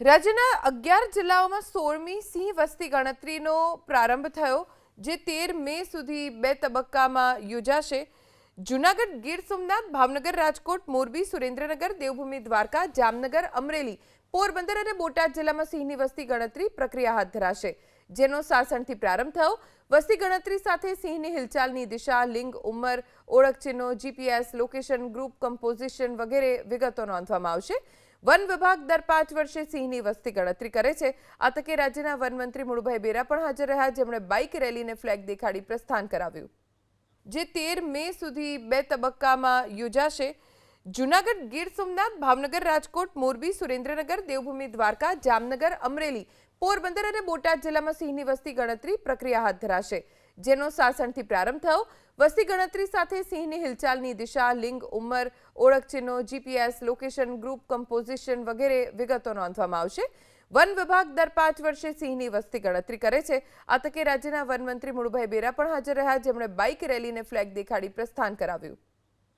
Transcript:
રાજ્યના 11 જિલ્લાઓમાં 16મી સિંહ વસ્તી ગણતરીનો પ્રારંભ થયો, જે 13 મે સુધી 2 તબક્કામાં યોજાશે. જૂનાગઢ, ગીર સોમનાથ, ભાવનગર, રાજકોટ, મોરબી, સુરેન્દ્રનગર, દેવભૂમિ દ્વારકા, જામનગર, અમરેલી, પોરબંદર અને બોટાદ જિલ્લામાં સિંહની વસ્તી ગણતરી પ્રક્રિયા હાથ ધરાશે, જેનો સાસણથી પ્રારંભ થયો. વસ્તી ગણતરી સાથે સિંહની હિલચાલની દિશા, લિંગ, ઉંમર, ઓળખચિહ્નો, જીપીએસ, લોકેશન, ગ્રુપ કમ્પોઝિશન વગેરે વિગતો નોંધવામાં આવશે. વન વિભાગ દર 5 વર્ષે સિંહની વસ્તી ગણતરી કરે છે. આ તકે રાજ્યના વનમંત્રી મુળુભાઈ બેરા પણ હાજર રહ્યા, જેમણે બાઇક રેલીને ફ્લેગ દેખાડી પ્રસ્થાન કરાવ્યું, જે 13 મે સુધી 2 તબક્કામાં યોજાશે. જૂનાગઢ, ગીર સોમનાથ, ભાવનગર, રાજકોટ, મોરબી, સુરેન્દ્રનગર, દેવભૂમિ દ્વારકા, જામનગર, અમરેલી, પોરબંદર અને બોટાદ જિલ્લામાં સિંહની વસ્તી ગણતરી પ્રક્રિયા હાથ ધરાશે, જેનો સાસણથી પ્રારંભ થયો. વસ્તી ગણતરી સાથે સિંહની હિલચાલની દિશા, લિંગ, ઉંમર, ઓળખચિહ્નો, જીપીએસ, લોકેશન, ગ્રુપ કમ્પોઝિશન વગેરે વિગતો નોંધવામાં આવશે. વન વિભાગ દર 5 વર્ષે સિંહની વસ્તી ગણતરી કરે છે. આ તકે રાજ્યના વનમંત્રી મુળુભાઈ બેરા પણ હાજર રહ્યા, જેમણે બાઇક રેલીને ફ્લેગ દેખાડી પ્રસ્થાન કરાવ્યું.